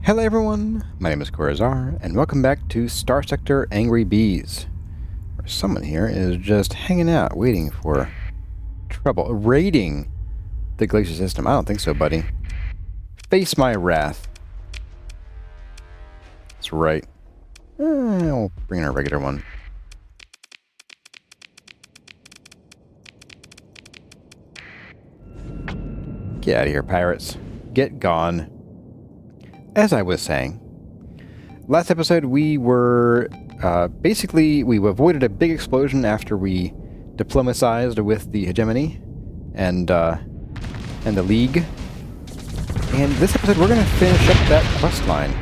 Hello everyone, my name is Corazar, and welcome back to Starsector Angry Bees. Where someone here is just hanging out, waiting for trouble. Raiding the glacier system. I don't think so, buddy. Face my wrath. That's right. I'll bring in a regular one. Get out of here, pirates. Get gone. As I was saying, last episode we were, we avoided a big explosion after we diplomatized with the hegemony and the League. And this episode we're going to finish up that quest line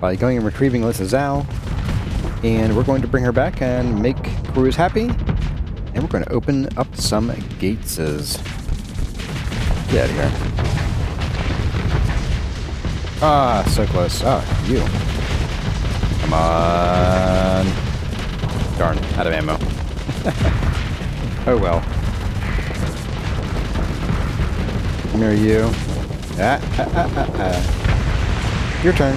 by going and retrieving Alyssa Zhao, and we're going to bring her back and make crews happy, and we're going to open up some gateses. Get out of here. Ah, so close. Ah, you. Come on. Darn, out of ammo. Oh well. Come here, you. Your turn.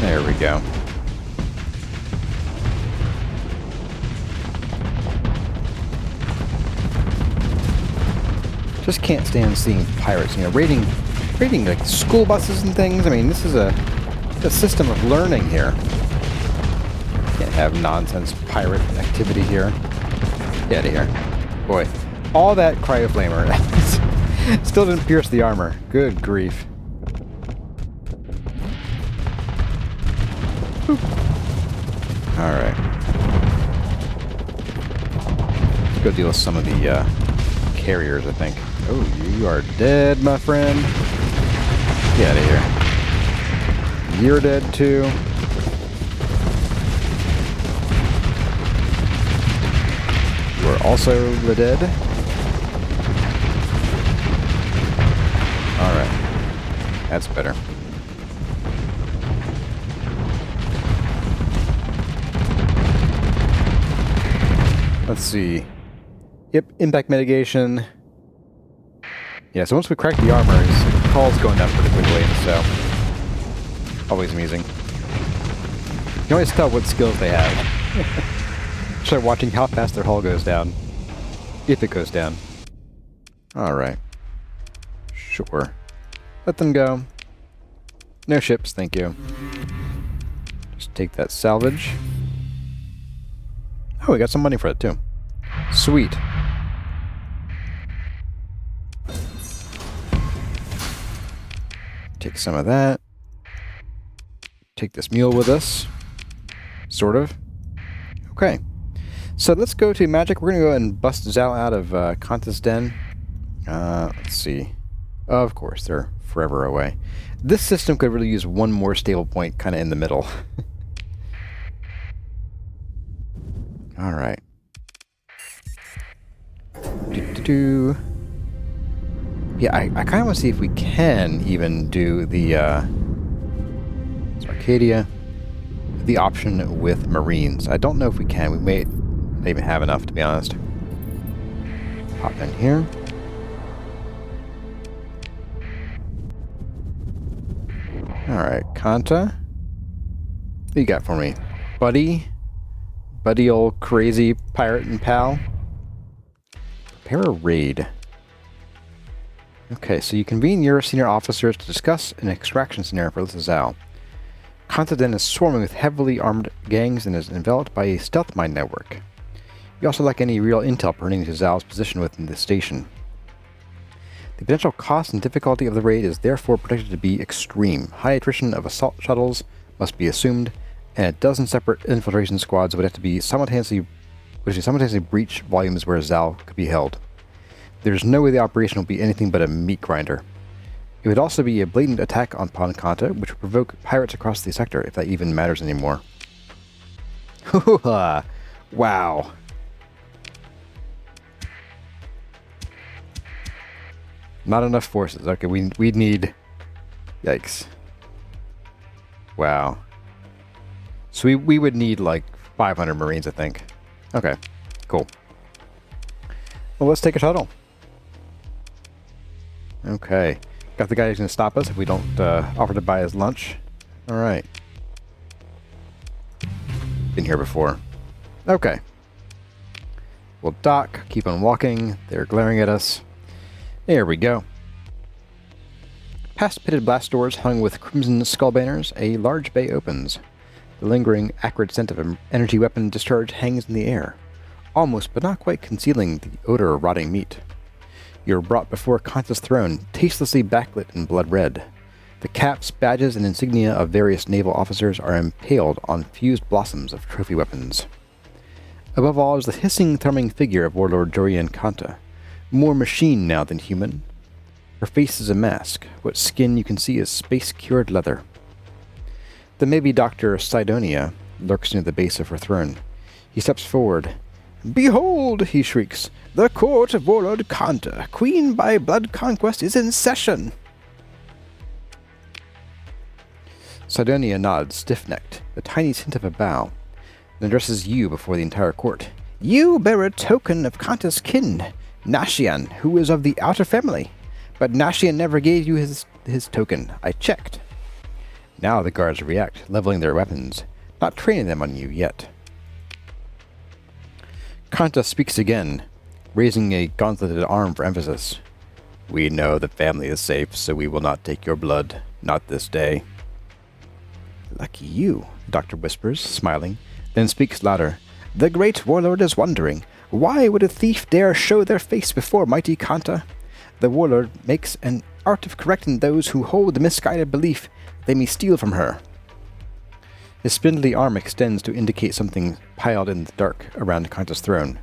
There we go. Just can't stand seeing pirates, raiding like school buses and things. I mean, this is a system of learning here. Can't have nonsense pirate activity here. Get out of here. Boy, all that cryoflamer still didn't pierce the armor. Good grief. Alright. Let's go deal with some of the carriers, I think. Oh, you are dead, my friend. Get out of here. You're dead, too. You are also the dead. Alright. That's better. Let's see. Yep, impact mitigation. Yeah, so once we crack the armor, his hull's going down pretty quickly, so always amusing. You can always tell what skills they have. Start watching how fast their hull goes down. If it goes down. Alright. Sure. Let them go. No ships, thank you. Just take that salvage. Oh, we got some money for it, too. Sweet. Take some of that. Take this mule with us. Sort of. Okay. So let's go to magic. We're going to go and bust Zhao out of Kanta's den. Let's see. Of course, they're forever away. This system could really use one more stable point kind of in the middle. Alright. Yeah, I kind of want to see if we can even do the Arcadia, the option with Marines. I don't know if we can. We may not even have enough, to be honest. Hop in here. Alright, Kanta. What you got for me? Buddy? Buddy old crazy pirate and pal? Prepare a raid. Okay, so you convene your senior officers to discuss an extraction scenario for Alyssa Zhao. Kanta Den is swarming with heavily armed gangs and is enveloped by a stealth mine network. You also lack any real intel pertaining to Zhao's position within the station. The potential cost and difficulty of the raid is therefore predicted to be extreme. High attrition of assault shuttles must be assumed, and a dozen separate infiltration squads would have to be simultaneously breach volumes where Zhao could be held. There's no way the operation will be anything but a meat grinder. It would also be a blatant attack on Kanta, which would provoke pirates across the sector, if that even matters anymore. Wow. Not enough forces. Okay, we'd need... Yikes. Wow. So we would need like 500 Marines, I think. Okay, cool. Well, let's take a shuttle. Okay. Got the guy who's going to stop us if we don't offer to buy his lunch. Alright. Been here before. Okay. We'll dock, keep on walking. They're glaring at us. There we go. Past pitted blast doors hung with crimson skull banners, a large bay opens. The lingering, acrid scent of an energy weapon discharge hangs in the air, almost but not quite concealing the odor of rotting meat. You are brought before Kanta's throne, tastelessly backlit in blood red. The caps, badges, and insignia of various naval officers are impaled on fused blossoms of trophy weapons. Above all is the hissing, thrumming figure of Warlord Jorian Kanta, more machine now than human. Her face is a mask. What skin you can see is space-cured leather. The maybe Dr. Sidonia lurks near the base of her throne. He steps forward. "Behold," he shrieks, "the court of Warlord Kanta, queen by blood conquest, is in session!" Sidonia nods, stiff-necked, the tiniest hint of a bow, then addresses you before the entire court. "You bear a token of Kanta's kin, Nashian, who is of the outer family. But Nashian never gave you his token. I checked." Now the guards react, leveling their weapons, not training them on you yet. Kanta speaks again, raising a gauntleted arm for emphasis. "We know the family is safe, so we will not take your blood. Not this day." "Lucky you," the doctor whispers, smiling, then speaks louder. "The great warlord is wondering, why would a thief dare show their face before mighty Kanta? The warlord makes an art of correcting those who hold the misguided belief they may steal from her." His spindly arm extends to indicate something piled in the dark around Kanta's throne.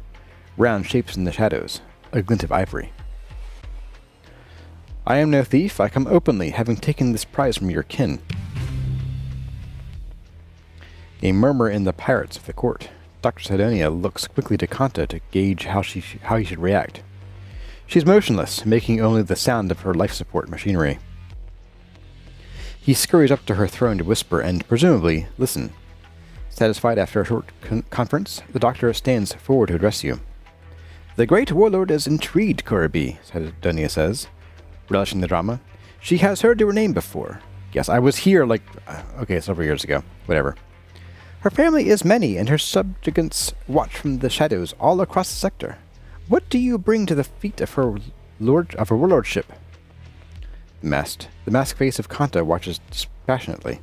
Round shapes in the shadows, a glint of ivory. "I am no thief. I come openly, having taken this prize from your kin." A murmur in the pirates of the court. Dr. Sidonia looks quickly to Kanta to gauge how he should react. She's motionless, making only the sound of her life support machinery. He scurries up to her throne to whisper and, presumably, listen. Satisfied after a short conference, the doctor stands forward to address you. "The great warlord is intrigued, Kirby," Sidonia says, relishing the drama. "She has heard your name before." "Yes, I was here several years ago. Whatever." "Her family is many, and her subjugants watch from the shadows all across the sector. What do you bring to the feet of her warlordship?" The masked face of Kanta watches dispassionately.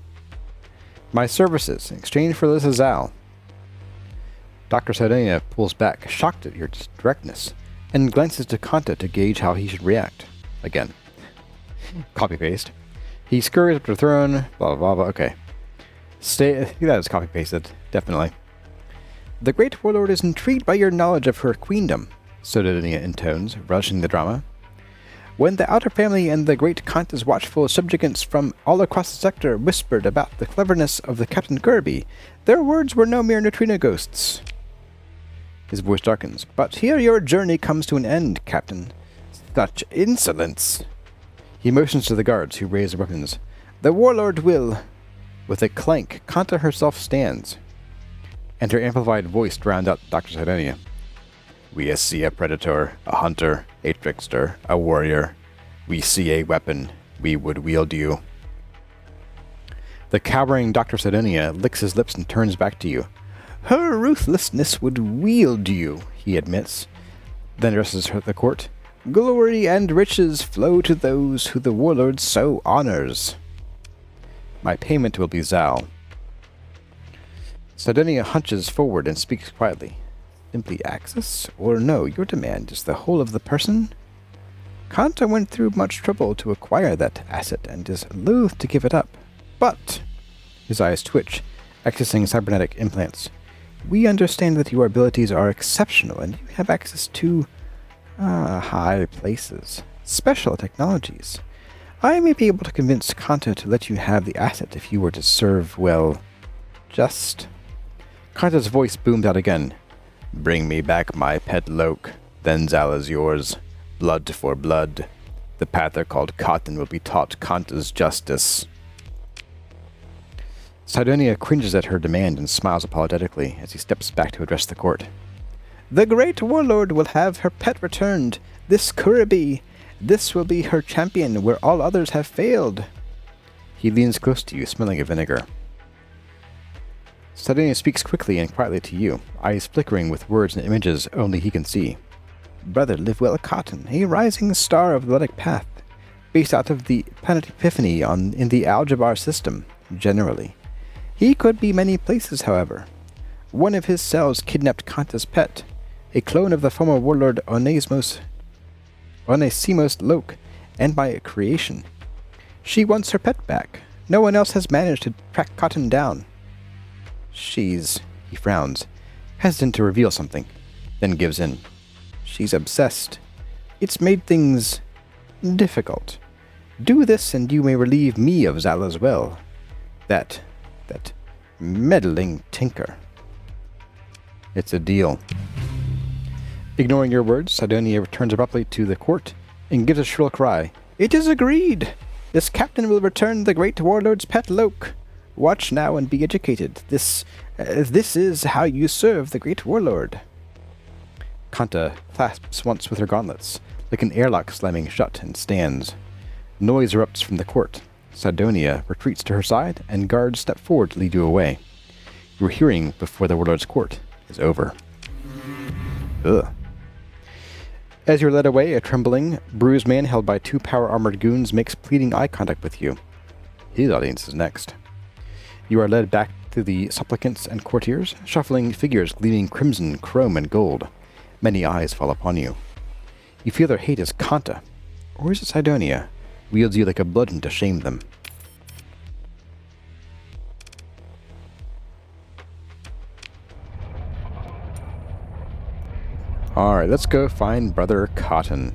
"My services, in exchange for Lisa Zal." Dr. Sidonia pulls back, shocked at your directness, and glances to Kanta to gauge how he should react. Again. Copy-paste. He scurries up to the throne, blah blah blah, okay. That is copy-pasted, definitely. "The great warlord is intrigued by your knowledge of her queendom," Sidonia intones, relishing the drama. "When the outer family and the great Kanta's watchful subjugants from all across the sector whispered about the cleverness of the Captain Kirby, their words were no mere neutrino ghosts." His voice darkens. "But here your journey comes to an end, Captain. Such insolence!" He motions to the guards, who raise their weapons. "The warlord will..." With a clank, Kanta herself stands, and her amplified voice drowned out Dr. Sidonia. "We see a predator, a hunter, a trickster, a warrior. We see a weapon. We would wield you." The cowering Dr. Sidonia licks his lips and turns back to you. "Her ruthlessness would wield you," he admits, then addresses the court. "Glory and riches flow to those who the warlord so honors. My payment will be Zal." Sidonia hunches forward and speaks quietly. "Simply access? Or no, your demand is the whole of the person?" "Kanta went through much trouble to acquire that asset and is loath to give it up. But," his eyes twitch, accessing cybernetic implants, "we understand that your abilities are exceptional and you have access to high places, special technologies. I may be able to convince Kanta to let you have the asset if you were to serve, well, just..." Kanta's voice boomed out again. "Bring me back my pet Loke, then Zal is yours. Blood for blood. The Pather called Cotton will be taught Kanta's justice." Sidonia cringes at her demand and smiles apologetically as he steps back to address the court. "The great warlord will have her pet returned, this Kirby, This will be her champion where all others have failed. He leans close to you, smelling of vinegar. Sardonia speaks quickly and quietly to you, eyes flickering with words and images only he can see. Brother Livewell Cotton, a rising star of the Luddic Path, based out of the planet Epiphany in the Algebra system, generally. He could be many places, however. One of his cells kidnapped Kanta's pet, a clone of the former warlord Onesimus Loke, and by creation. She wants her pet back. No one else has managed to track Cotton down. She's... He frowns, hesitant to reveal something, then gives in. She's obsessed. It's made things... difficult. Do this and you may relieve me of Zal as well. That meddling tinker. It's a deal. Ignoring your words, Sardonia returns abruptly to the court and gives a shrill cry. It is agreed! This captain will return the great warlord's pet Loke. Watch now and be educated. This is how you serve the great warlord. Kanta clasps once with her gauntlets, like an airlock slamming shut, and stands. Noise erupts from the court. Sardonia retreats to her side, and guards step forward to lead you away. Your hearing before the warlord's court is over. Ugh. As you're led away, a trembling, bruised man held by two power-armored goons makes pleading eye contact with you. His audience is next. You are led back to the supplicants and courtiers, shuffling figures gleaming crimson, chrome, and gold. Many eyes fall upon you. You feel their hate is Kanta, or is it Sardonia, wields you like a bludgeon to shame them. Alright, let's go find Brother Cotton.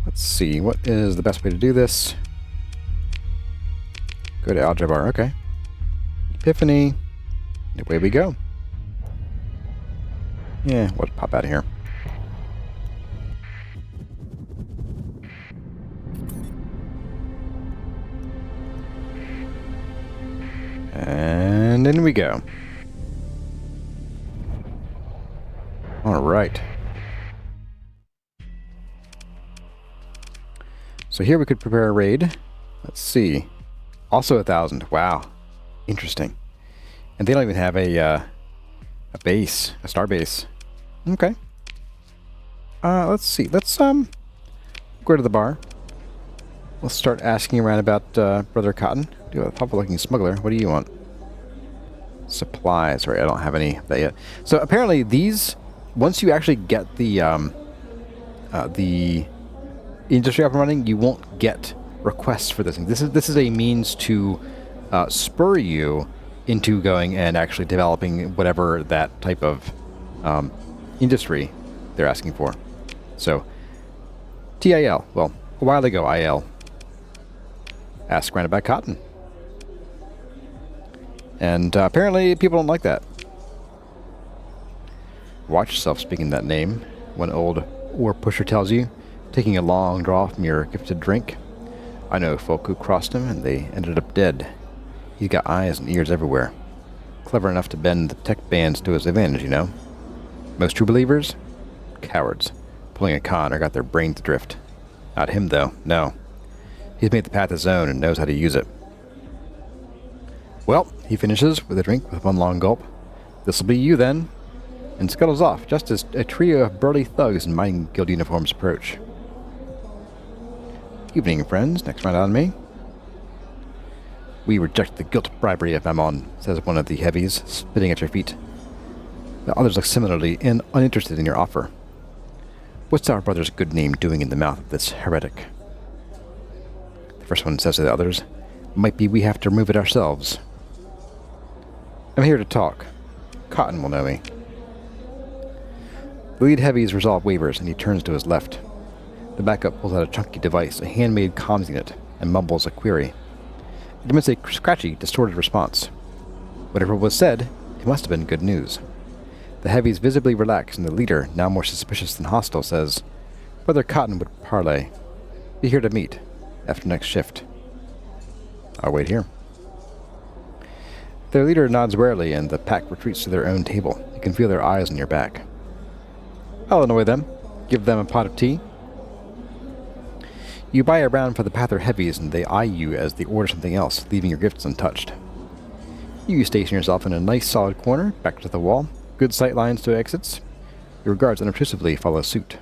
Let's see, what is the best way to do this? Go to Algebra, okay. Epiphany. Away we go. Yeah, we'll pop out of here. And in we go. Alright. So here we could prepare a raid. Let's see. Also 1,000. Wow. Interesting. And they don't even have a base. A star base. Okay. Let's see. Let's go to the bar. Let's start asking around about Brother Cotton. Do a purple-looking smuggler. What do you want? Supplies. Right, I don't have any of that yet. So apparently these, once you actually get the industry up and running, you won't get requests for this thing. This is a means to spur you into going and actually developing whatever that type of industry they're asking for. So TIL. Well, a while ago, IL. Ask around about cotton. And apparently people don't like that. Watch yourself speaking that name, one old ore pusher tells you, taking a long draw from your gifted drink. I know folk who crossed him, and they ended up dead. He's got eyes and ears everywhere. Clever enough to bend the tech bands to his advantage, you know. Most true believers? Cowards. Pulling a con or got their brains adrift. Not him, though. No. He's made the path his own and knows how to use it. Well, he finishes with a drink with one long gulp. This'll be you, then. And scuttles off, just as a trio of burly thugs in mining guild uniforms approach. Evening, friends. Next round on me. We reject the guilt bribery of Mammon, says one of the heavies, spitting at your feet. The others look similarly uninterested in your offer. What's our brother's good name doing in the mouth of this heretic? The first one says to the others, might be we have to remove it ourselves. I'm here to talk. Cotton will know me. The lead heavy's resolve wavers, and he turns to his left. The backup pulls out a chunky device, a handmade comms unit, and mumbles a query. It emits a scratchy, distorted response. Whatever was said, it must have been good news. The heavies visibly relax, and the leader, now more suspicious than hostile, says, Brother Cotton would parley. Be here to meet, after next shift. I'll wait here. Their leader nods warily, and the pack retreats to their own table. You can feel their eyes on your back. I'll annoy them. Give them a pot of tea. You buy a round for the Pather Heavies, and they eye you as they order something else, leaving your gifts untouched. You station yourself in a nice solid corner, back to the wall, good sight lines to exits. Your guards unobtrusively follow suit.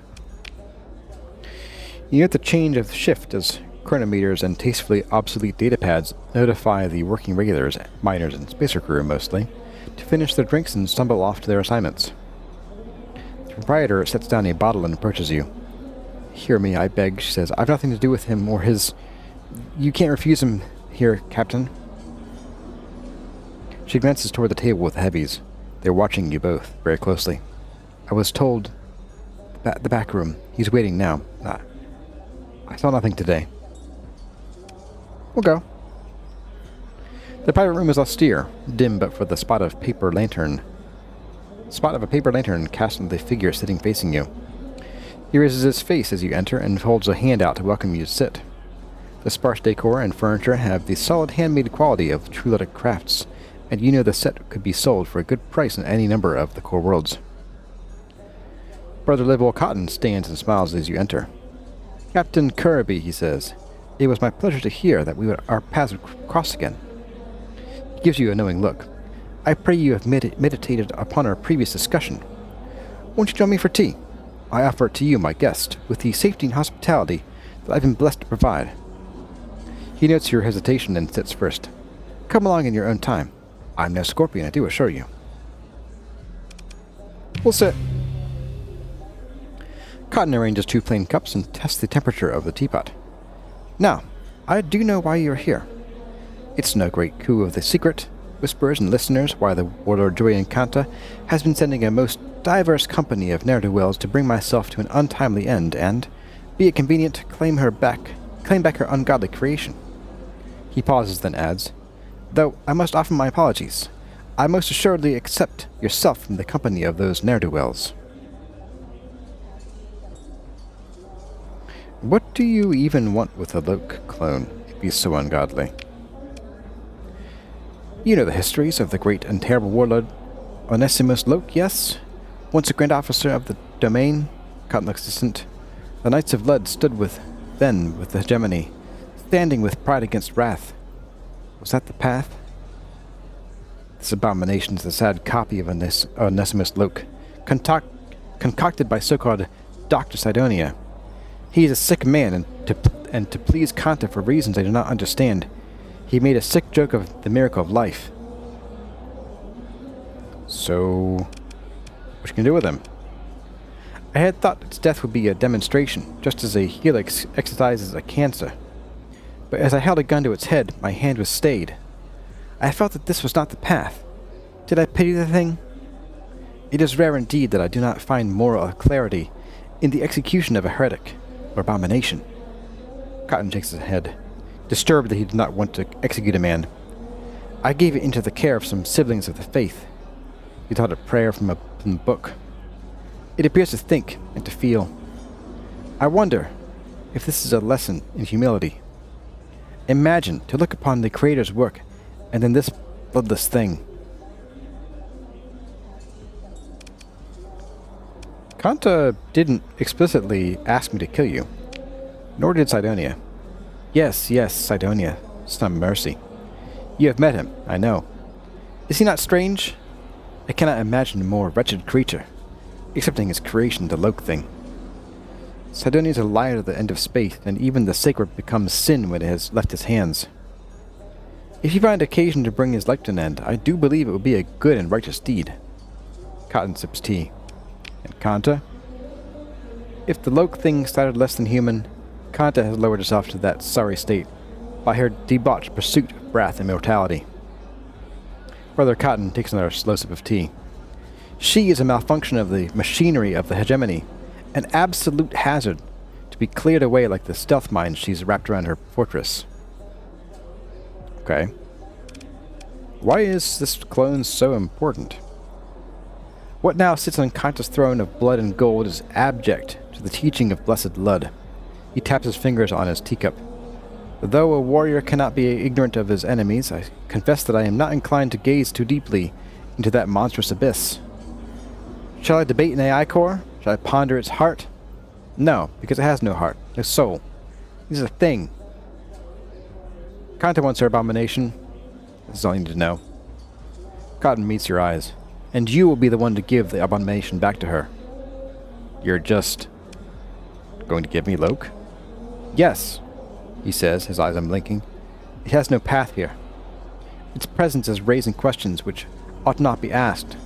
You note the change of shift as chronometers and tastefully obsolete datapads notify the working regulars, miners and spacer crew mostly, to finish their drinks and stumble off to their assignments. The proprietor sets down a bottle and approaches you. "Hear me, I beg," she says. "I've nothing to do with him or his... You can't refuse him here, Captain." She glances toward the table with the heavies. They're watching you both very closely. "I was told... the back room. He's waiting now. I saw nothing today." "We'll go." The private room is austere, dim but for the spot of a paper lantern cast on the figure sitting facing you. He raises his face as you enter and holds a hand out to welcome you to sit. The sparse decor and furniture have the solid handmade quality of true-letter crafts, and you know the set could be sold for a good price in any number of the core worlds. Brother Livewell Cotton stands and smiles as you enter. "Captain Kirby," he says, "it was my pleasure to hear that our paths would cross again." He gives you a knowing look. "I pray you have meditated upon our previous discussion. Won't you join me for tea? I offer it to you, my guest, with the safety and hospitality that I've been blessed to provide." He notes your hesitation and sits first. "Come along in your own time. I'm no scorpion, I do assure you." "We'll sit." Cotton arranges 2 plain cups and tests the temperature of the teapot. "Now, I do know why you're here. It's no great coup of the secret, whisperers and listeners, why the warlord Julian Kanta has been sending a most diverse company of ne'er-do-wells to bring myself to an untimely end and, be it convenient, claim back her ungodly creation." He pauses, then adds, "Though I must offer my apologies. I most assuredly accept yourself from the company of those ne'er-do-wells." "What do you even want with a Loke clone, if he's so ungodly?" "You know the histories of the great and terrible warlord Onesimus Loke, yes? Once a grand officer of the domain." Cotton looks distant. "The Knights of Lud stood with the hegemony, standing with pride against wrath. Was that the path?" "This abomination is a sad copy of Onesimus Loke, concocted by so-called Dr. Sidonia. He is a sick man, and to please Kanta for reasons I do not understand, he made a sick joke of the miracle of life." "So, what you can do with him?" "I had thought its death would be a demonstration, just as a helix exercises a cancer. But as I held a gun to its head, my hand was stayed. I felt that this was not the path. Did I pity the thing? It is rare indeed that I do not find moral clarity in the execution of a heretic or abomination." Cotton shakes his head, disturbed that he did not want to execute a man. "I gave it into the care of some siblings of the faith. He taught a prayer from the book. It appears to think and to feel. I wonder if this is a lesson in humility. Imagine to look upon the Creator's work, and then this bloodless thing." "Kanta didn't explicitly ask me to kill you. Nor did Sidonia." Yes, Sidonia. Some mercy. You have met him, I know. Is he not strange? I cannot imagine a more wretched creature, excepting his creation, the Loke thing. Sidonia is a liar to the end of space, and even the sacred becomes sin when it has left his hands. If you find occasion to bring his life to an end, I do believe it would be a good and righteous deed." Cotton sips tea. "And Kanta?" "If the Loke thing started less than human, Kanta has lowered herself to that sorry state by her debauched pursuit of wrath and mortality." Brother Cotton takes another slow sip of tea. "She is a malfunction of the machinery of the hegemony, an absolute hazard, to be cleared away like the stealth mines she's wrapped around her fortress." Okay. Why is this clone so important? What now sits on Kanta's throne of blood and gold is abject to the teaching of blessed Lud. He taps his fingers on his teacup. "Though a warrior cannot be ignorant of his enemies, I confess that I am not inclined to gaze too deeply into that monstrous abyss. Shall I debate an AI core? Shall I ponder its heart? No, because it has no heart, no soul. He's a thing. Kanta wants her abomination. This is all you need to know. Cotton meets your eyes, and you will be the one to give the abomination back to her. You're just going to give me Loke? Yes, he says, his eyes unblinking. It has no path here. Its presence is raising questions which ought not be asked.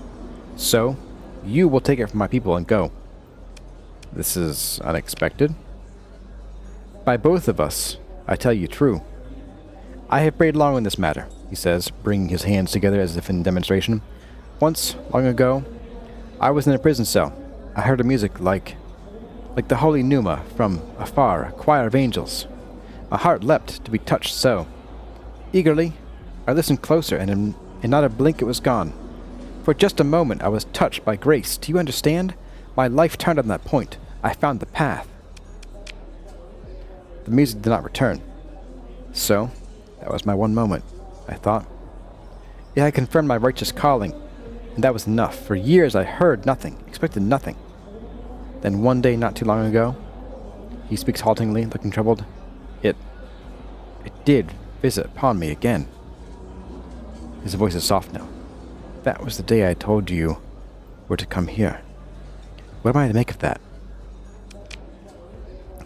So, you will take it from my people and go. This is unexpected. By both of us, I tell you true. I have prayed long on this matter, he says, bringing his hands together as if in demonstration. Once, long ago, I was in a prison cell. I heard a music like the holy pneuma from afar, a choir of angels. My heart leapt to be touched so. Eagerly, I listened closer, and in not a blink it was gone. For just a moment I was touched by grace. Do you understand? My life turned on that point. I found the path. The music did not return. So, that was my one moment, I thought. It had confirmed my righteous calling, and that was enough. For years I heard nothing, expected nothing. Then one day not too long ago, he speaks haltingly, looking troubled. It did visit upon me again. His voice is soft now. That was the day I told you were to come here. What am I to make of that?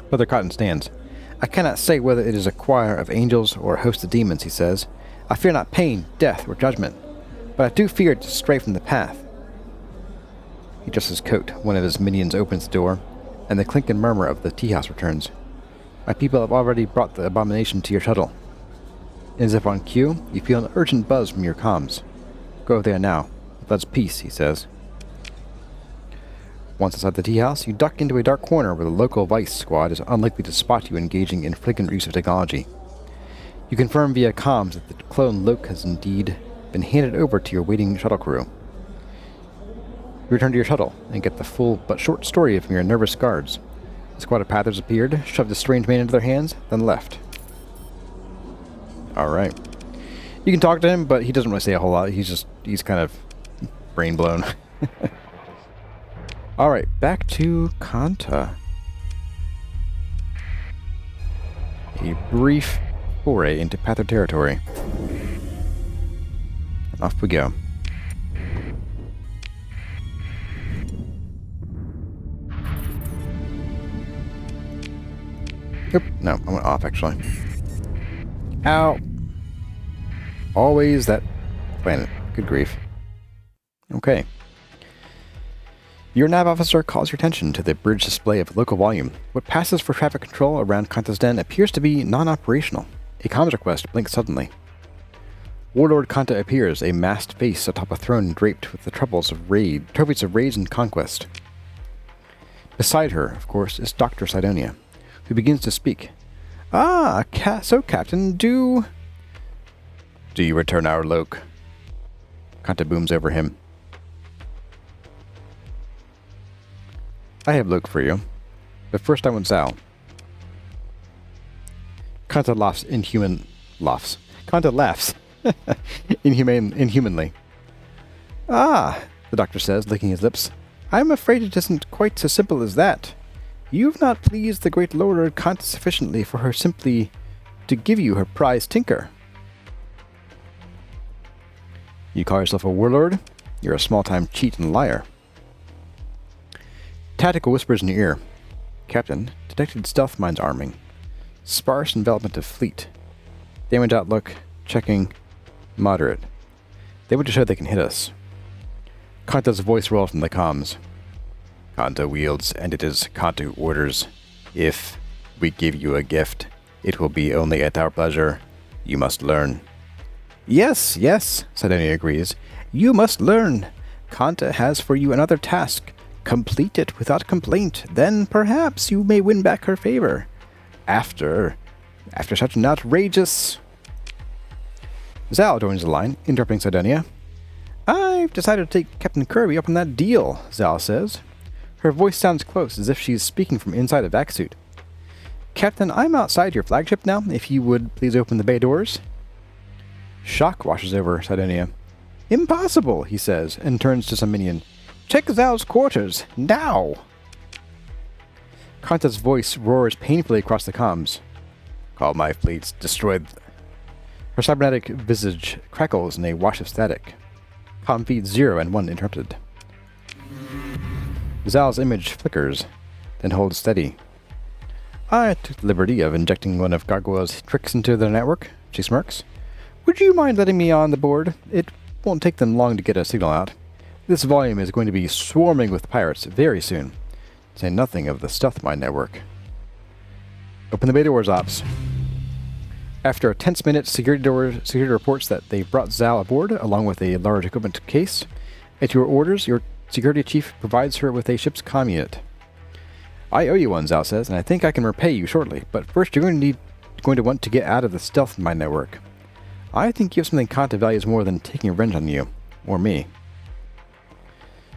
Brother Cotton stands. I cannot say whether it is a choir of angels or a host of demons, he says. I fear not pain, death, or judgment, but I do fear to stray from the path. He adjusts his coat. One of his minions opens the door, and the clink and murmur of the tea-house returns. My people have already brought the abomination to your shuttle. As if on cue, you feel an urgent buzz from your comms. Go there now. That's peace, he says. Once inside the tea house, you duck into a dark corner where the local vice squad is unlikely to spot you engaging in flagrant use of technology. You confirm via comms that the clone Loke has indeed been handed over to your waiting shuttle crew. You return to your shuttle and get the full but short story from your nervous guards. The squad of Pathers appeared, shoved a strange man into their hands, then left. Alright. You can talk to him, but he doesn't really say a whole lot. He's kind of brain blown. Alright, back to Kanta. A brief foray into Pather territory. And off we go. Oop, no, I went off actually. Ow! Always that planet. Good grief. Okay. Your nav officer calls your attention to the bridge display of local volume. What passes for traffic control around Kanta's den appears to be non-operational. A comms request blinks suddenly. Warlord Kanta appears, a masked face atop a throne draped with the trophies of raids and conquest. Beside her, of course, is Dr. Sidonia, who begins to speak. Ah, so Captain, do you return our Loke? Kanta booms over him. I have Loke for you, but first I want Zal. Kanta laughs inhumanly. Ah, the doctor says, licking his lips. I'm afraid it isn't quite so simple as that. You've not pleased the great Lord Kanta sufficiently for her simply to give you her prize tinker. You call yourself a warlord? You're a small-time cheat and liar. Tactical whispers in your ear. Captain, detected stealth mines arming. Sparse envelopment of fleet. Damage outlook, checking, moderate. They want to show they can hit us. Kanta's voice rolled from the comms. Kanta wields, and it is Kanta who orders. If we give you a gift, it will be only at our pleasure. You must learn. Yes, Sidonia agrees. You must learn. Kanta has for you another task. Complete it without complaint. Then perhaps you may win back her favor. After such an outrageous... Zal joins the line, interrupting Sidonia. I've decided to take Captain Kirby up on that deal, Zal says. Her voice sounds close, as if she's speaking from inside a vac suit. Captain, I'm outside your flagship now, if you would please open the bay doors. Shock washes over Sidonia. Impossible, he says, and turns to some minion. Check Zal's quarters, now! Kanta's voice roars painfully across the comms. All my fleets destroyed. Her cybernetic visage crackles in a wash of static. Comm feed 0 and 1 interrupted. Zal's image flickers, then holds steady. I took the liberty of injecting one of Gargoyle's tricks into the network, she smirks. Would you mind letting me on the board? It won't take them long to get a signal out. This volume is going to be swarming with pirates very soon. Say nothing of the stealth mine network. Open the beta doors, ops. After a tense minute, security reports that they've brought Zal aboard, along with a large equipment case. At your orders, your security chief provides her with a ship's comm unit. I owe you one, Zal says, and I think I can repay you shortly, but first you're going to want to get out of the stealth mine network. I think you have something Kanta values more than taking revenge on you. Or me.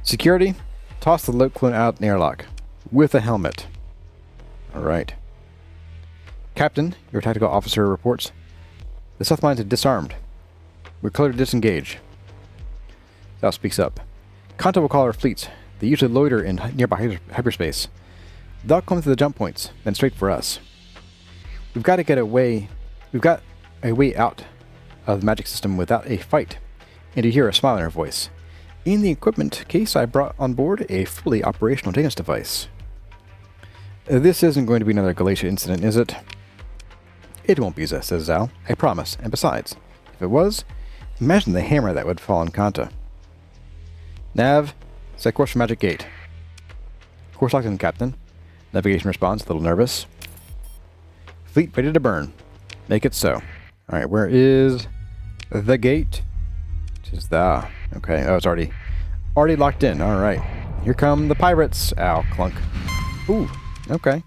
Security, toss the load clone out in airlock. With a helmet. Alright. Captain, your tactical officer reports. The stealth mines are disarmed. We're clear to disengage. Zal speaks up. Kanta will call our fleets. They usually loiter in nearby hyperspace. They'll come to the jump points, then straight for us. We've got a way out of the magic system without a fight. And you hear a smile in her voice. In the equipment case, I brought on board a fully operational Janus device. This isn't going to be another Galatia incident, is it? It won't be, says Zal. I promise. And besides, if it was, imagine the hammer that would fall on Kanta. Nav, set course for Magic Gate. Course locked in, Captain. Navigation responds, a little nervous. Fleet ready to burn. Make it so. Alright, where is the gate? Which is the... Okay, oh, it's already locked in. Alright. Here come the pirates. Ow, clunk. Ooh, okay.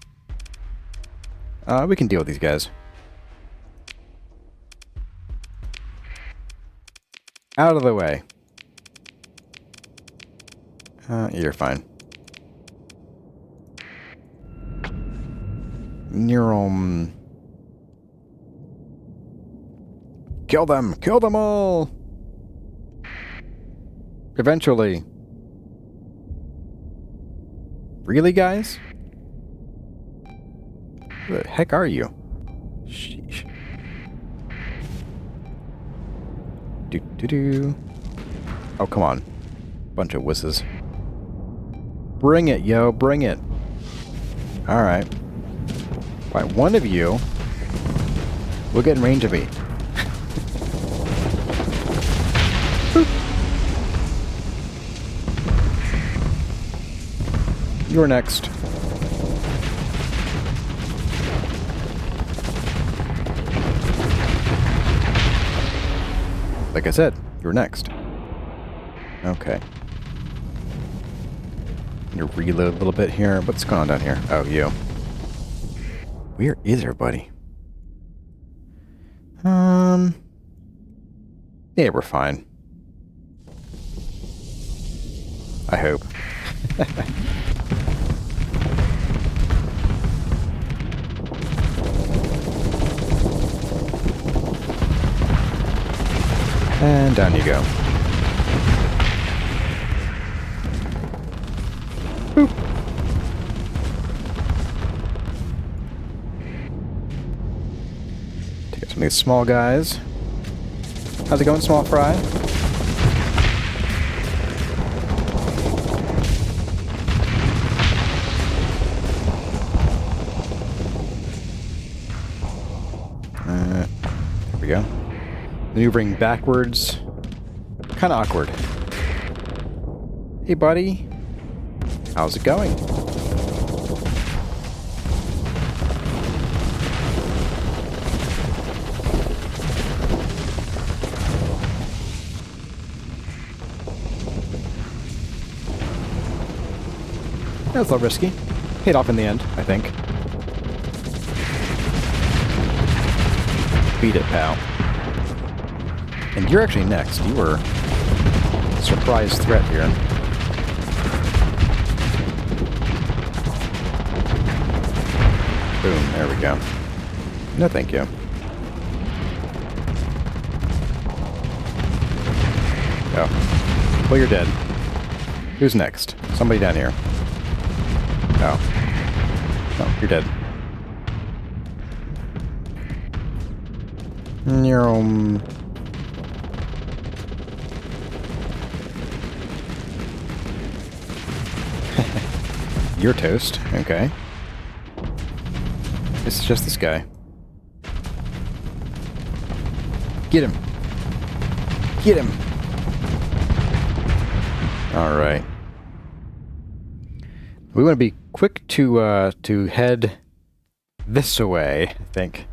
We can deal with these guys. Out of the way. You're fine. Neuron. Kill them! Kill them all! Eventually. Really, guys? Who the heck are you? Sheesh. Do. Oh, come on. Bunch of wusses. Bring it, yo. Bring it. Alright. Right, one of you will get in range of me. You're next. Like I said, you're next. Okay. I'm gonna reload a little bit here. What's going on down here? Oh, you. Where is everybody? Yeah, we're fine. I hope. And down you go. Boop. Take out some of these small guys. How's it going, small fry? There we go. Maneuvering backwards. Kind of awkward. Hey, buddy. How's it going? That was a little risky. Paid off in the end, I think. Beat it, pal. And you're actually next. You were a surprise threat here. Boom, there we go. No thank you. Oh. Well, you're dead. Who's next? Somebody down here. Oh. Oh, you're dead. Neurom. You're toast. Okay. It's just this guy. Get him. Get him. All right. We want to be quick to head this way, I think.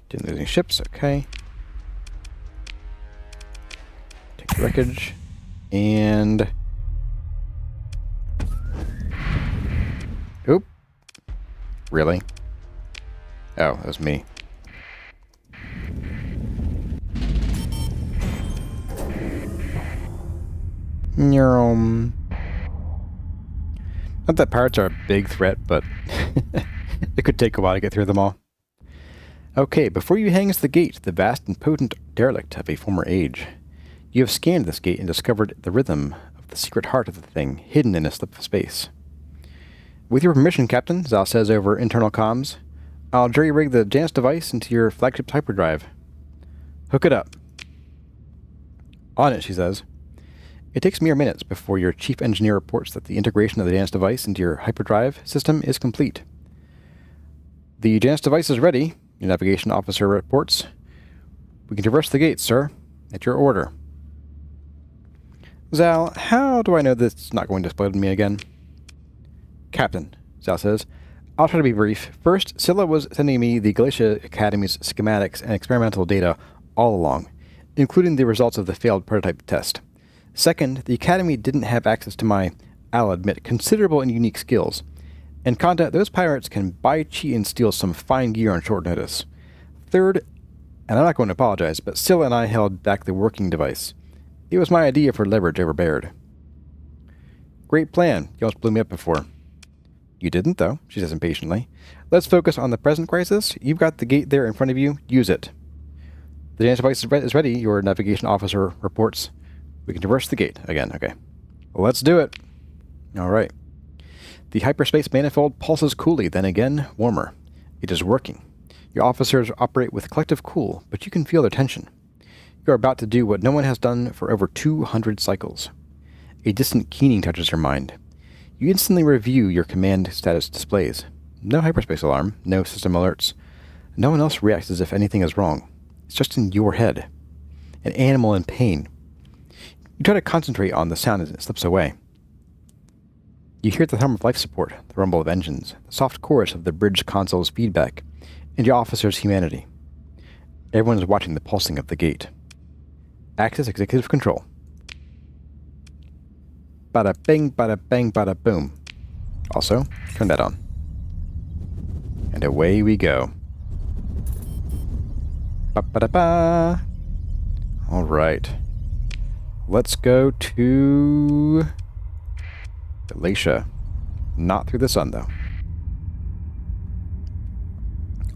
Didn't lose any ships. Okay. Take the wreckage and. Oop. Really? Oh, that was me. Neurom. Not that pirates are a big threat, but it could take a while to get through them all. Okay, before you hangs the gate, the vast and potent derelict of a former age. You have scanned this gate and discovered the rhythm of the secret heart of the thing, hidden in a slip of space. With your permission, Captain, Zal says over internal comms, I'll jury-rig the Janus device into your flagship's hyperdrive. Hook it up. On it, she says. It takes mere minutes before your chief engineer reports that the integration of the Janus device into your hyperdrive system is complete. The Janus device is ready, your navigation officer reports. We can traverse the gates, sir. At your order. Zal, how do I know this is not going to explode on me again? Captain, Zal says, I'll try to be brief. First, Scylla was sending me the Galatia Academy's schematics and experimental data all along, including the results of the failed prototype test. Second, the Academy didn't have access to my, I'll admit, considerable and unique skills. And Conda, those pirates can buy, cheat, and steal some fine gear on short notice. Third, and I'm not going to apologize, but Scylla and I held back the working device. It was my idea for leverage over Baird. Great plan. You almost blew me up before. You didn't, though, she says impatiently. Let's focus on the present crisis. You've got the gate there in front of you. Use it. The Janus device is ready, your navigation officer reports. We can traverse the gate again. Okay. Well, let's do it. All right. The hyperspace manifold pulses coolly, then again warmer. It is working. Your officers operate with collective cool, but you can feel their tension. You are about to do what no one has done for over 200 cycles. A distant keening touches your mind. You instantly review your command status displays. No hyperspace alarm, no system alerts. No one else reacts as if anything is wrong. It's just in your head. An animal in pain. You try to concentrate on the sound as it slips away. You hear the hum of life support, the rumble of engines, the soft chorus of the bridge console's feedback, and your officer's humanity. Everyone is watching the pulsing of the gate. Access executive control. Bada bing, bada bang, bada boom. Also, turn that on. And away we go. Ba-ba-da-ba. All right. Let's go to Galatia. Not through the sun, though.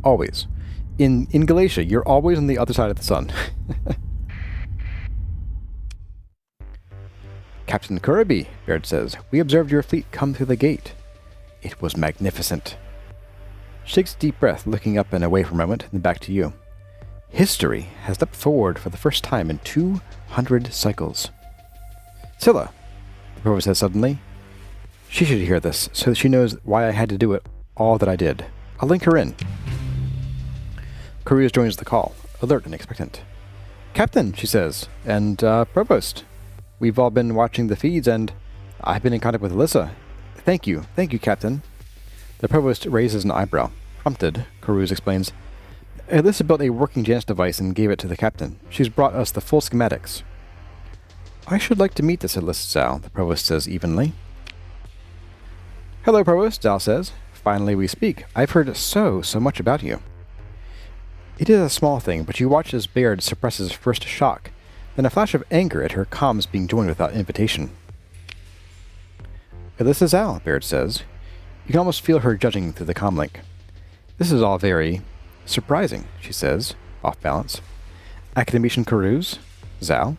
Always. In Galatia, you're always on the other side of the sun. Captain Kirby, Baird says, we observed your fleet come through the gate. It was magnificent. She takes a deep breath, looking up and away for a moment, then back to you. History has stepped forward for the first time in 200 cycles. Scylla, the Provost says suddenly. She should hear this, so that she knows why I had to do it, all that I did. I'll link her in. Coriolis joins the call, alert and expectant. Captain, she says, and Provost. We've all been watching the feeds, and I've been in contact with Alyssa. Thank you, Captain. The Provost raises an eyebrow. Prompted, Coriolis explains. Alyssa built a working Janus device and gave it to the Captain. She's brought us the full schematics. I should like to meet this Alyssa, Zal, the Provost says evenly. Hello, Provost, Zal says. Finally we speak. I've heard so much about you. It is a small thing, but you watch as Baird suppresses first shock, then a flash of anger at her comms being joined without invitation. Alyssa Zal, Baird says. You can almost feel her judging through the comlink. This is all very surprising, she says, off balance. Academician Carews, Zal.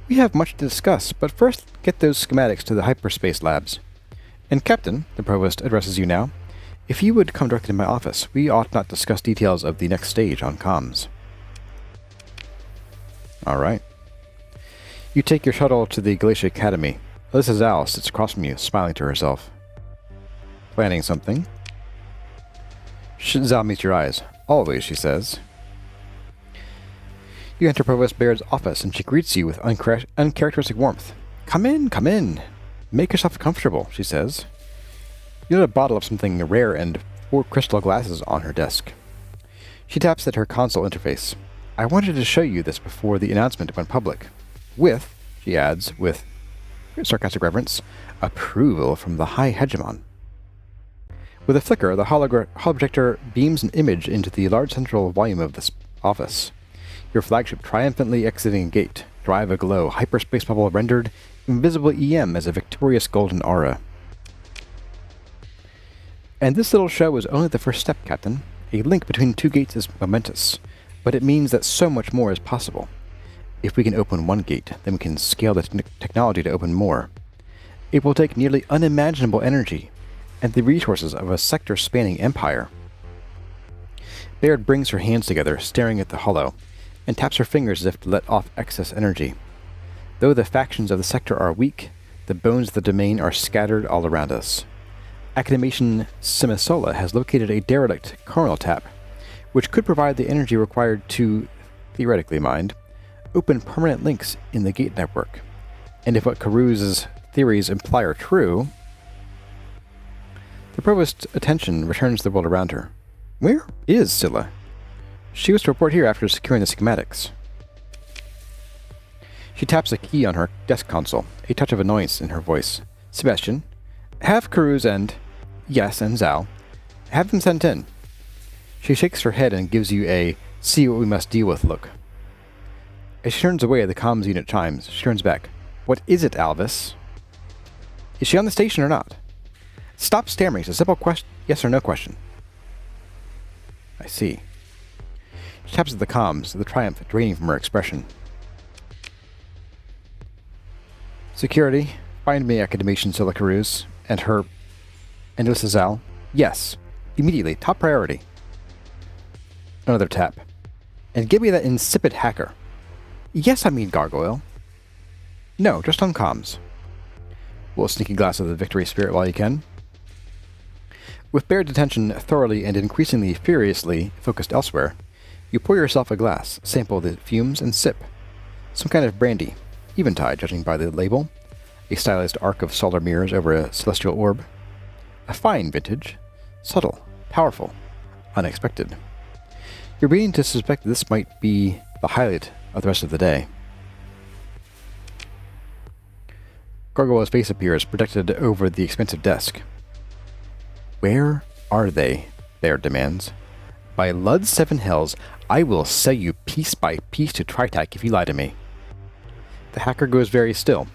We have much to discuss, but first get those schematics to the hyperspace labs. And Captain, the Provost addresses you now, If you would come directly to my office, we ought not discuss details of the next stage on comms. All right. You take your shuttle to the Glacier Academy. Alyssa Zal sits across from you, smiling to herself. Planning something? Zal meets your eyes. Always, she says. You enter Provost Baird's office, and she greets you with uncharacteristic warmth. Come in, come in. Make yourself comfortable, she says. You note a bottle of something rare and 4 crystal glasses on her desk. She taps at her console interface. I wanted to show you this before the announcement went public. With, she adds, with sarcastic reverence, approval from the High Hegemon. With a flicker, the holoprojector beams an image into the large central volume of this office. Your flagship triumphantly exiting a gate, drive aglow, hyperspace bubble rendered invisible EM as a victorious golden aura. And this little show is only the first step, Captain. A link between 2 gates is momentous, but it means that so much more is possible. If we can open 1 gate, then we can scale the technology to open more. It will take nearly unimaginable energy, and the resources of a sector-spanning empire. Baird brings her hands together, staring at the holo, and taps her fingers as if to let off excess energy. Though the factions of the sector are weak, the bones of the domain are scattered all around us. Academician Simisola has located a derelict coronal tap, which could provide the energy required to, theoretically mind, open permanent links in the gate network. And if what Caruse's theories imply are true, the Provost's attention returns to the world around her. Where is Scylla? She was to report here after securing the schematics. She taps a key on her desk console, a touch of annoyance in her voice. Sebastian, have Caruse and Zal, have them sent in. She shakes her head and gives you a see what we must deal with look. As she turns away, the comms unit chimes. She turns back. What is it, Alvis? Is she on the station or not? Stop stammering. It's a simple yes or no question. I see. She taps at the comms, the triumph draining from her expression. Security, find me Academician Scylla Caruse and Alyssa Zal. Yes. Immediately. Top priority. Another tap. And give me that insipid hacker. Yes, I mean Gargoyle. No, just on comms. Will a sneaky glass of the victory spirit while you can. With Baird's attention thoroughly and increasingly furiously focused elsewhere, you pour yourself a glass, sample the fumes, and sip. Some kind of brandy, eventide judging by the label, a stylized arc of solar mirrors over a celestial orb. A fine vintage, subtle, powerful, unexpected. You're beginning to suspect that this might be the highlight of the rest of the day. Gargoyle's face appears, projected over the expensive desk. Where are they? Baird demands. By Lud's 7 hells, I will sell you piece by piece to Tritac if you lie to me. The hacker goes very still,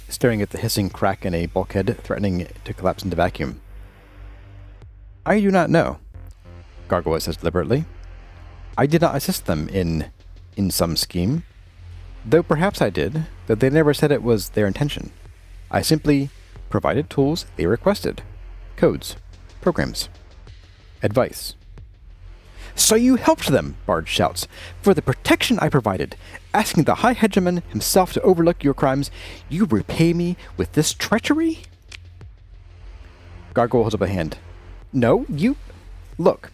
staring at the hissing crack in a bulkhead threatening to collapse into vacuum. I do not know, Gargoyle says deliberately. I did not assist them in some scheme. Though perhaps I did, though they never said it was their intention. I simply provided tools they requested. Codes. Programs. Advice. So you helped them, Bard shouts. For the protection I provided, asking the High Hegemon himself to overlook your crimes, you repay me with this treachery? Gargoyle holds up a hand. No, you... Look.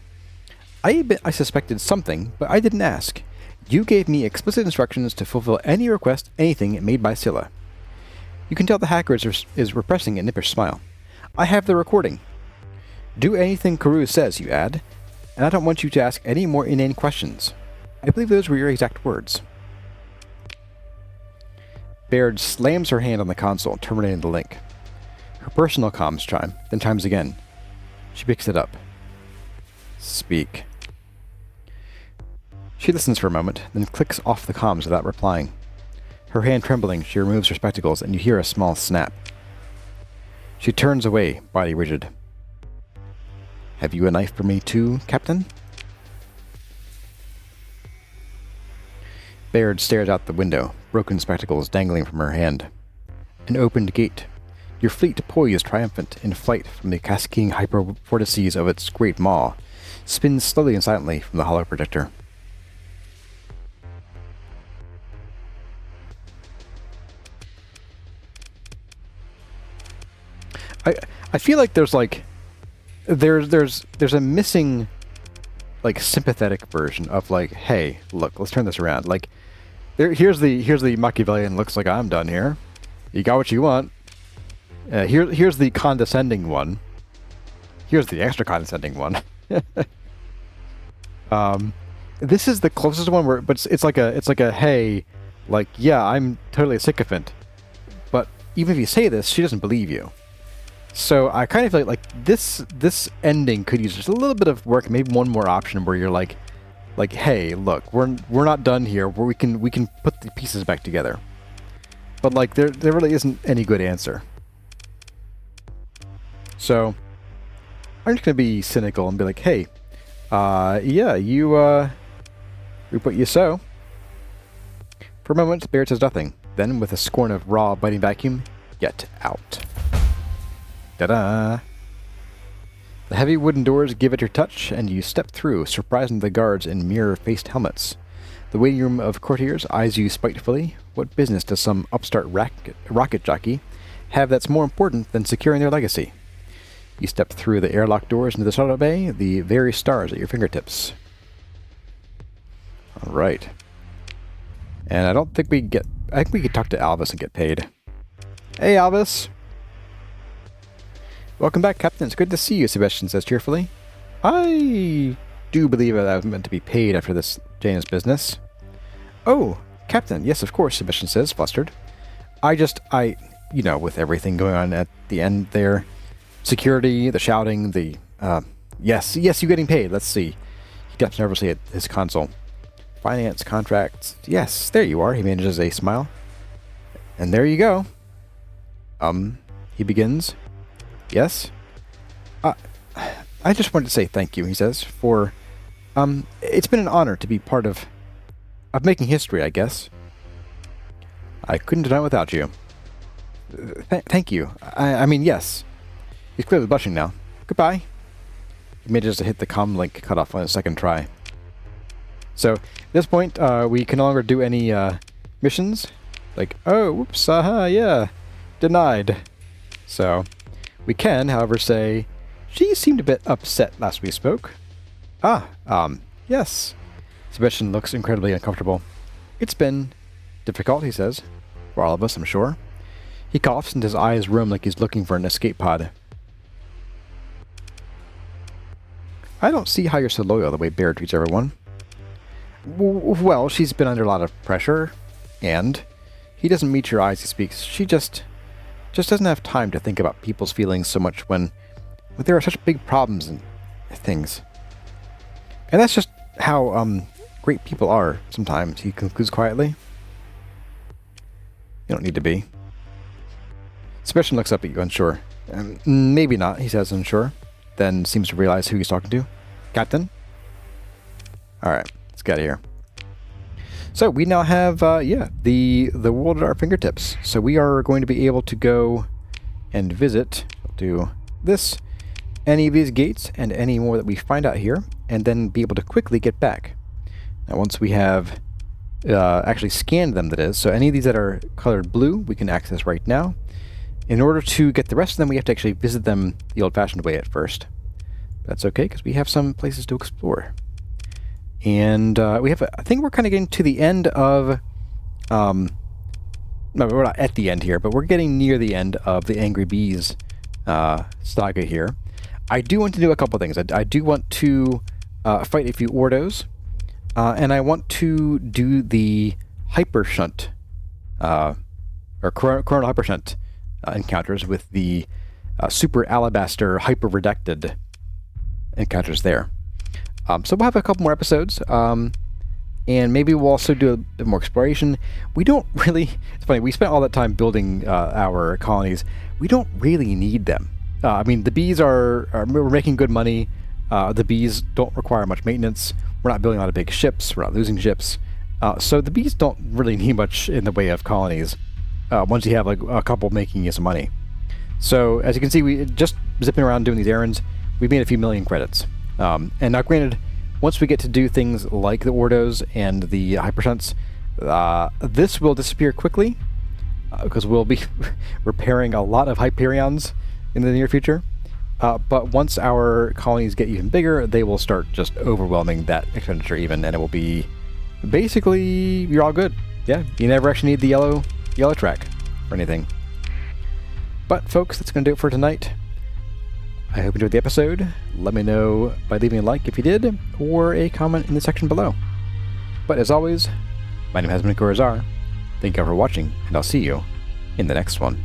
I suspected something, but I didn't ask. You gave me explicit instructions to fulfill any request, anything made by Scylla. You can tell the hacker is repressing a nippish smile. I have the recording. Do anything Carew says, you add, and I don't want you to ask any more inane questions. I believe those were your exact words. Baird slams her hand on the console, terminating the link. Her personal comms chime, then chimes again. She picks it up. Speak. She listens for a moment, then clicks off the comms without replying. Her hand trembling, she removes her spectacles, and you hear a small snap. She turns away, body rigid. Have you a knife for me too, Captain? Baird stares out the window, broken spectacles dangling from her hand. An opened gate. Your fleet poised triumphant in flight from the cascading hyper vortices of its great maw, spins slowly and silently from the hollow projector. I feel like there's like there's a missing like sympathetic version of like, hey, look, let's turn this around. Like here's the Machiavellian, looks like I'm done here. You got what you want. Here's the condescending one. Here's the extra condescending one. This is the closest one where, but it's like a hey, like, yeah, I'm totally a sycophant, but even if you say this, she doesn't believe you. So I kind of feel like this ending could use just a little bit of work, maybe one more option where you're like, hey, look, we're not done here. Where we can put the pieces back together. But like there really isn't any good answer. So I'm just gonna be cynical and be like, hey, yeah, you reap what you sow. For a moment, Barrett says nothing. Then, with a scorn of raw, biting vacuum, get out. Ta-da! The heavy wooden doors give it your touch, and you step through, surprising the guards in mirror-faced helmets. The waiting room of courtiers eyes you spitefully. What business does some upstart rocket jockey have that's more important than securing their legacy? You step through the airlock doors into the shuttle bay, the very stars at your fingertips. Alright. And I don't think I think we could talk to Alvis and get paid. Hey, Alvis! Welcome back, Captain. It's good to see you, Sebastian says cheerfully. I do believe that I was meant to be paid after this Janus business. Oh, Captain, yes, of course, Sebastian says, flustered. You know, with everything going on at the end there, security, the shouting, the, yes, you're getting paid, let's see. He taps nervously at his console. Finance, contracts, yes, there you are, he manages a smile. And there you go. He begins. Yes? I just wanted to say thank you, he says, for, it's been an honor to be part of making history, I guess. I couldn't have done it without you. Thank you. I mean, yes. He's clearly blushing now. Goodbye. He manages to hit the comm link cut off on his second try. So, at this point, we can no longer do any, missions. Like, oh, whoops, yeah, denied. So, we can, however, say, she seemed a bit upset last we spoke. Yes. Sebastian looks incredibly uncomfortable. It's been difficult, he says. For all of us, I'm sure. He coughs and his eyes roam like he's looking for an escape pod. I don't see how you're so loyal the way Bear treats everyone. Well, she's been under a lot of pressure, and he doesn't meet your eyes, he speaks. She just doesn't have time to think about people's feelings so much when there are such big problems and things. And that's just how great people are sometimes, he concludes quietly. You don't need to be. Sebastian looks up at you, unsure. Maybe not, he says, unsure. Then seems to realize who he's talking to. Captain? Alright, let's get out of here. So we now have, the world at our fingertips. So we are going to be able to go and visit, we'll do this, any of these gates and any more that we find out here, and then be able to quickly get back. Now once we have actually scanned them, that is, so any of these that are colored blue, we can access right now. In order to get the rest of them, we have to actually visit them the old-fashioned way at first. That's okay, because we have some places to explore. And we have, I think we're kind of getting to the end of, no, we're not at the end here, but we're getting near the end of the Angry Bees saga here. I do want to do a couple things. I do want to fight a few Ordos, and I want to do the Hyper Shunt, or Coronal Hyper Shunt encounters with the Super Alabaster Hyper Redacted encounters there. So we'll have a couple more episodes, and maybe we'll also do a bit more exploration. We don't really... It's funny, we spent all that time building our colonies. We don't really need them. I mean, the bees we're making good money. The bees don't require much maintenance. We're not building a lot of big ships. We're not losing ships. So the bees don't really need much in the way of colonies once you have like a couple making you some money. So as you can see, we just zipping around doing these errands, we've made a few million credits. And now granted, once we get to do things like the Ordos and the Hypershunts, this will disappear quickly, because we'll be repairing a lot of Hyperions in the near future. But once our colonies get even bigger, they will start just overwhelming that expenditure even, and it will be basically, you're all good. Yeah, you never actually need the yellow track or anything. But folks, that's going to do it for tonight. I hope you enjoyed the episode. Let me know by leaving a like if you did, or a comment in the section below. But as always, my name has been Kurazar. Thank you all for watching, and I'll see you in the next one.